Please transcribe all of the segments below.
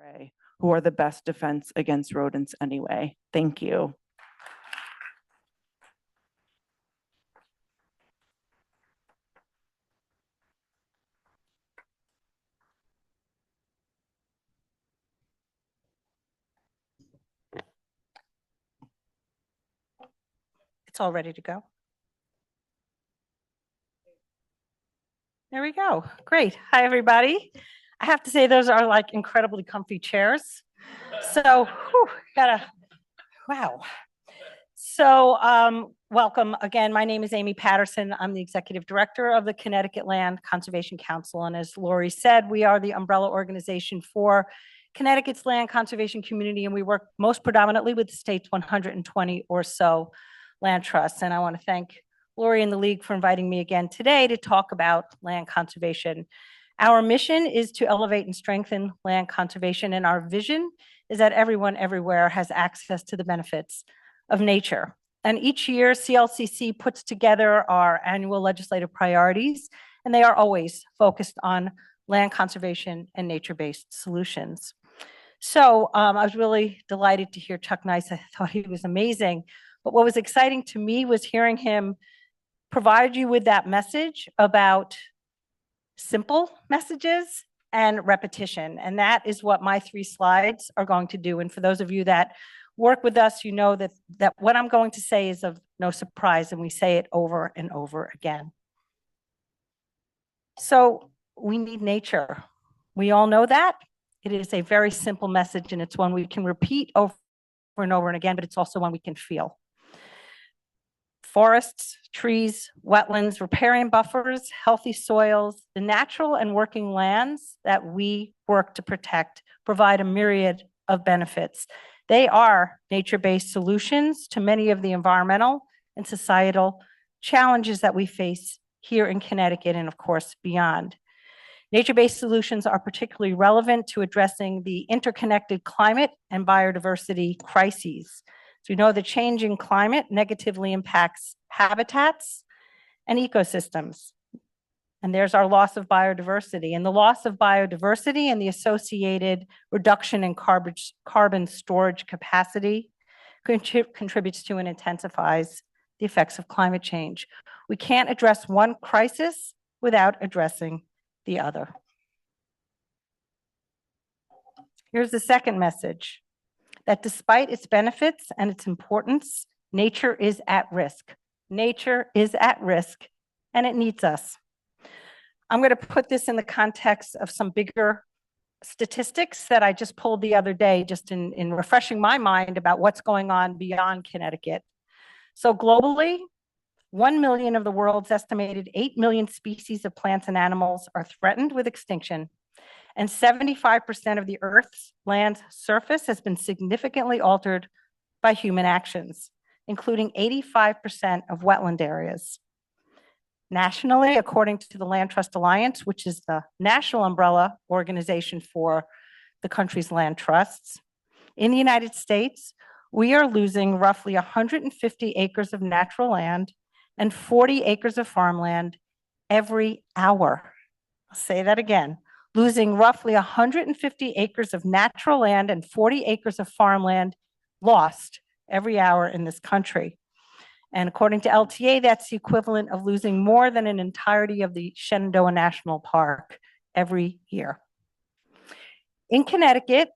prey, who are the best defense against rodents anyway. Thank you. It's all ready to go. There we go. Great. Hi, everybody. I have to say, those are like incredibly comfy chairs. So, wow. So, welcome again. My name is Amy Paterson. I'm the executive director of the Connecticut Land Conservation Council. And as Lori said, we are the umbrella organization for Connecticut's land conservation community. And we work most predominantly with the state's 120 or so land trusts. And I want to thank Lori and the League for inviting me again today to talk about land conservation. Our mission is to elevate and strengthen land conservation, and our vision is that everyone everywhere has access to the benefits of nature. And each year, CLCC puts together our annual legislative priorities, and they are always focused on land conservation and nature-based solutions. So I was really delighted to hear Chuck Nice. I thought he was amazing. But what was exciting to me was hearing him provide you with that message about simple messages and repetition. And that is what my 3 slides are going to do. And for those of you that work with us, you know that what I'm going to say is of no surprise, and we say it over and over again. So we need nature. We all know that. It is a very simple message, and it's one we can repeat over and over and again, but it's also one we can feel. Forests, trees, wetlands, riparian buffers, healthy soils, the natural and working lands that we work to protect provide a myriad of benefits. They are nature-based solutions to many of the environmental and societal challenges that we face here in Connecticut and, of course, beyond. Nature-based solutions are particularly relevant to addressing the interconnected climate and biodiversity crises. So we know the changing climate negatively impacts habitats and ecosystems. And there's our loss of biodiversity. And the loss of biodiversity and the associated reduction in carbon storage capacity contributes to and intensifies the effects of climate change. We can't address one crisis without addressing the other. Here's the second message, that despite its benefits and its importance, nature is at risk. Nature is at risk, and it needs us. I'm going to put this in the context of some bigger statistics that I just pulled the other day, just in refreshing my mind about what's going on beyond Connecticut. So globally, 1 million of the world's estimated 8 million species of plants and animals are threatened with extinction, and 75% of the Earth's land surface has been significantly altered by human actions, including 85% of wetland areas. Nationally, according to the Land Trust Alliance, which is the national umbrella organization for the country's land trusts, in the United States, we are losing roughly 150 acres of natural land and 40 acres of farmland every hour. I'll say that again, losing roughly 150 acres of natural land and 40 acres of farmland lost every hour in this country. And according to LTA, that's the equivalent of losing more than an entirety of the Shenandoah National Park every year. In Connecticut,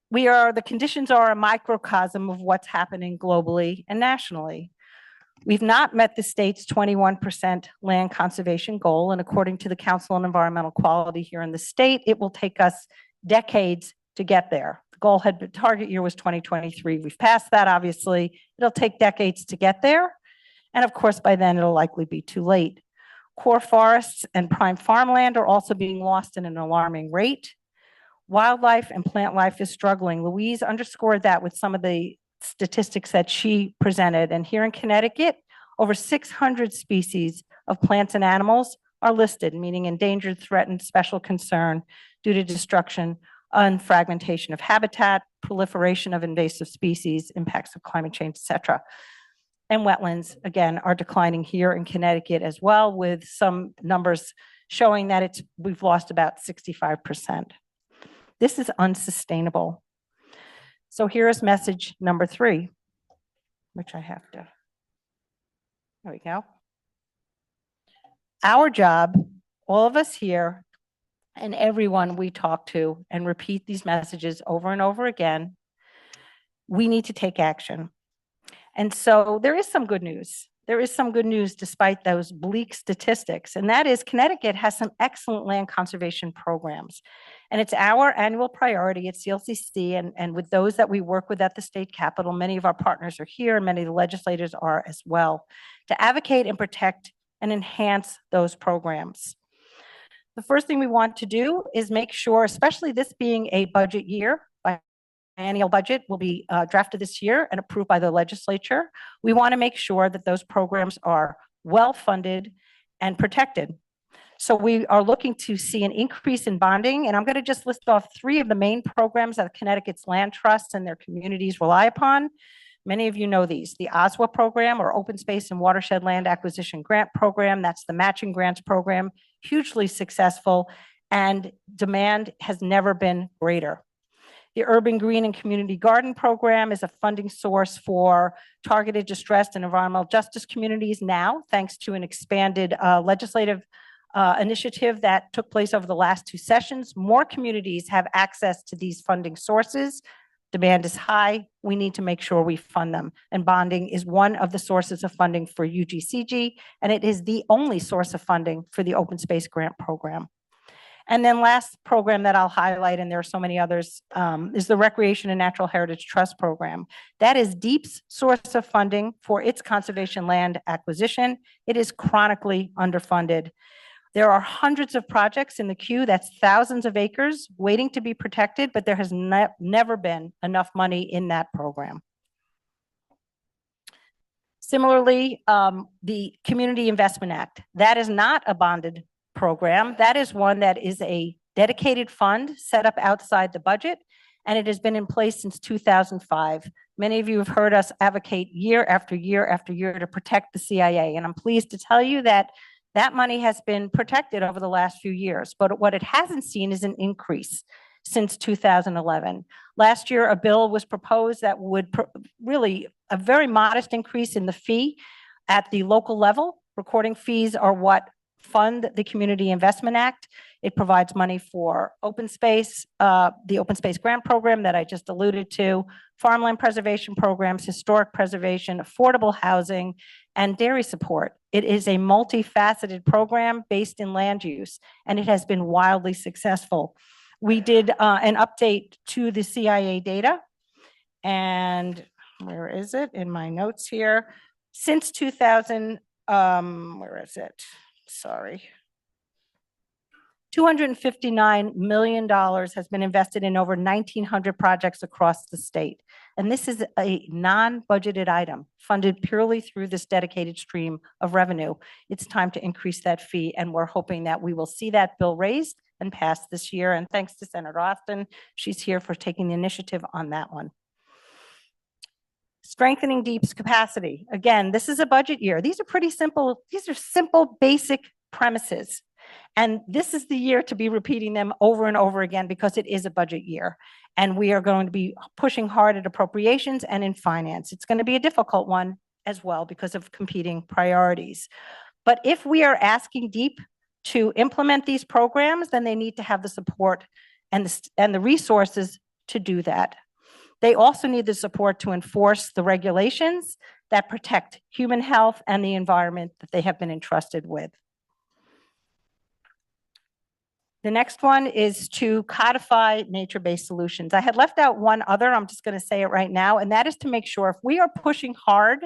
the conditions are a microcosm of what's happening globally and nationally. We've not met the state's 21% land conservation goal, and according to the Council on Environmental Quality here in the state, it will take us decades to get there. The target year was 2023. We've passed that, obviously. It'll take decades to get there, and of course, by then it'll likely be too late. Core forests and prime farmland are also being lost at an alarming rate. Wildlife and plant life is struggling. Louise underscored that with some of the statistics that she presented. And here in Connecticut, over 600 species of plants and animals are listed, meaning endangered, threatened, special concern due to destruction and fragmentation of habitat, proliferation of invasive species, impacts of climate change, et cetera. And wetlands, again, are declining here in Connecticut as well, with some numbers showing that we've lost about 65%. This is unsustainable. So here is message number 3, which I have to, there we go. Our job, all of us here, and everyone we talk to and repeat these messages over and over again, we need to take action. And so there is some good news. There is some good news despite those bleak statistics, and that is Connecticut has some excellent land conservation programs. And it's our annual priority at CLCC and with those that we work with at the state capitol, many of our partners are here, and many of the legislators are as well, to advocate and protect and enhance those programs. The first thing we want to do is make sure, especially this being a budget year, annual budget will be drafted this year and approved by the legislature. We want to make sure that those programs are well-funded and protected. So we are looking to see an increase in bonding, and I'm going to just list off 3 of the main programs that Connecticut's land trusts and their communities rely upon. Many of you know these: the OSWA program, or Open Space and Watershed Land Acquisition Grant Program. That's the matching grants program, hugely successful, and demand has never been greater. The Urban Green and Community Garden Program is a funding source for targeted distressed and environmental justice communities now, thanks to an expanded legislative initiative that took place over the last 2 sessions. More communities have access to these funding sources. Demand is high. We need to make sure we fund them. And bonding is one of the sources of funding for UGCG, and it is the only source of funding for the Open Space Grant Program. And then last program that I'll highlight, and there are so many others, is the Recreation and Natural Heritage Trust Program. That is DEEP's source of funding for its conservation land acquisition. It is chronically underfunded. There are hundreds of projects in the queue, that's thousands of acres waiting to be protected, but there has never been enough money in that program. Similarly, the Community Investment Act, that is not a bonded program. That is one that is a dedicated fund set up outside the budget, and it has been in place since 2005. Many of you have heard us advocate year after year after year to protect the CIA, and I'm pleased to tell you that that money has been protected over the last few years, but what it hasn't seen is an increase since 2011. Last year, a bill was proposed that would really a very modest increase in the fee at the local level. Recording fees are what fund the Community Investment Act. It provides money for open space, the Open Space Grant Program that I just alluded to, farmland preservation programs, historic preservation, affordable housing, and dairy support. It is a multifaceted program based in land use, and it has been wildly successful. We did an update to the CIA data, and where is it in my notes here? Since 2000, where is it? Sorry. $259 million has been invested in over 1,900 projects across the state. And this is a non-budgeted item funded purely through this dedicated stream of revenue. It's time to increase that fee, and we're hoping that we will see that bill raised and passed this year. And thanks to Senator Austin, she's here for taking the initiative on that one. Strengthening DEEP's capacity. Again, this is a budget year. These are pretty simple. These are simple, basic premises. And this is the year to be repeating them over and over again because it is a budget year. And we are going to be pushing hard at appropriations and in finance. It's going to be a difficult one as well because of competing priorities. But if we are asking DEEP to implement these programs, then they need to have the support and the resources to do that. They also need the support to enforce the regulations that protect human health and the environment that they have been entrusted with. The next one is to codify nature-based solutions. I had left out one other, I'm just going to say it right now, and that is to make sure if we are pushing hard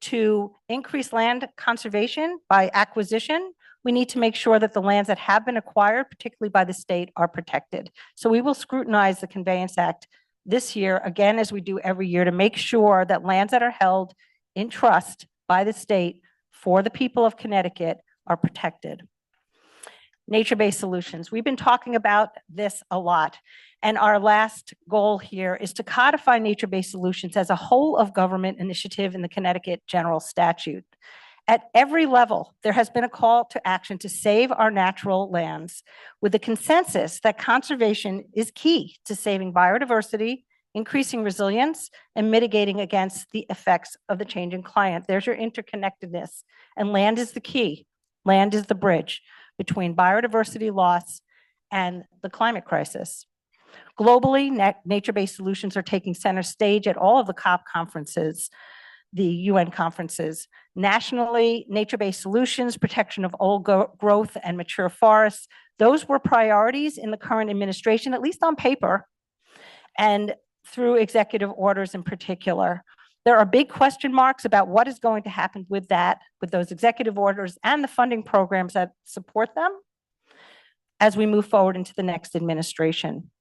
to increase land conservation by acquisition, we need to make sure that the lands that have been acquired, particularly by the state, are protected. So we will scrutinize the Conveyance Act this year, again, as we do every year, to make sure that lands that are held in trust by the state for the people of Connecticut are protected. Nature-based solutions. We've been talking about this a lot. And our last goal here is to codify nature-based solutions as a whole of government initiative in the Connecticut General Statute. At every level, there has been a call to action to save our natural lands, with the consensus that conservation is key to saving biodiversity, increasing resilience, and mitigating against the effects of the changing climate. There's your interconnectedness, and land is the key. Land is the bridge between biodiversity loss and the climate crisis. Globally, nature-based solutions are taking center stage at all of the COP conferences, the UN conferences. Nationally, nature-based solutions, protection of old growth and mature forests, those were priorities in the current administration, at least on paper, and through executive orders in particular. There are big question marks about what is going to happen with that, with those executive orders and the funding programs that support them as we move forward into the next administration.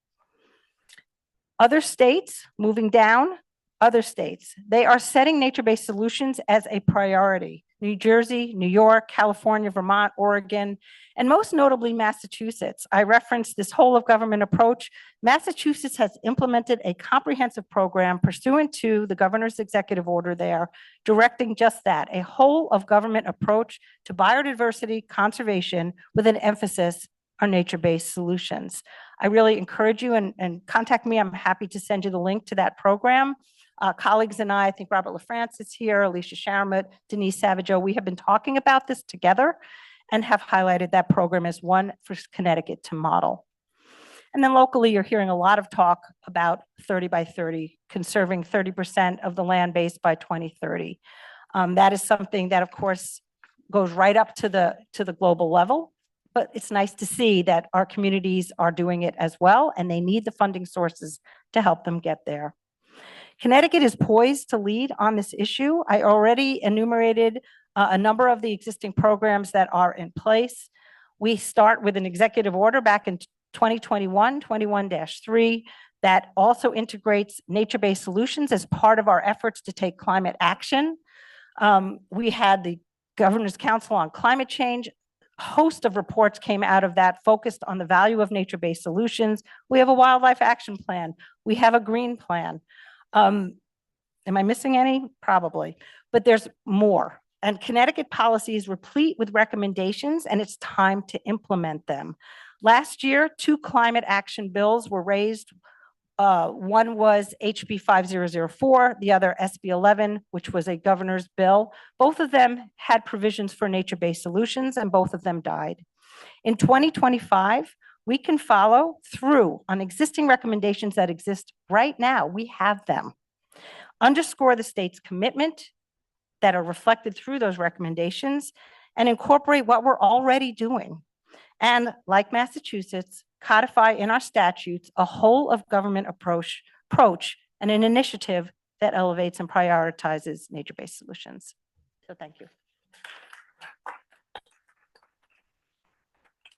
Other states, moving down, other states, they are setting nature-based solutions as a priority. New Jersey, New York, California, Vermont, Oregon, and most notably Massachusetts. I referenced this whole of government approach. Massachusetts has implemented a comprehensive program pursuant to the governor's executive order there, directing just that, a whole of government approach to biodiversity conservation with an emphasis on nature-based solutions. I really encourage you and contact me. I'm happy to send you the link to that program. Colleagues and I think Robert LaFrance is here, Alicia Sharamut, Denise Savageau, we have been talking about this together and have highlighted that program as one for Connecticut to model. And then locally, you're hearing a lot of talk about 30 by 30, conserving 30% of the land base by 2030. That is something that, of course, goes right up to the global level, but it's nice to see that our communities are doing it as well, and they need the funding sources to help them get there. Connecticut is poised to lead on this issue. I already enumerated a number of the existing programs that are in place. We start with an executive order back in 2021, 21-3, that also integrates nature-based solutions as part of our efforts to take climate action. We had the Governor's Council on Climate Change. A host of reports came out of that focused on the value of nature-based solutions. We have a wildlife action plan. We have a green plan. Am I missing any? Probably, but there's more. And Connecticut policy is replete with recommendations, and it's time to implement them. Last year, 2 climate action bills were raised. One was HB 5004, the other SB 11, which was a governor's bill. Both of them had provisions for nature-based solutions, and both of them died. In 2025, we can follow through on existing recommendations that exist right now. We have them. Underscore the state's commitment that are reflected through those recommendations and incorporate what we're already doing. And like Massachusetts, codify in our statutes a whole of government approach and an initiative that elevates and prioritizes nature-based solutions. So thank you.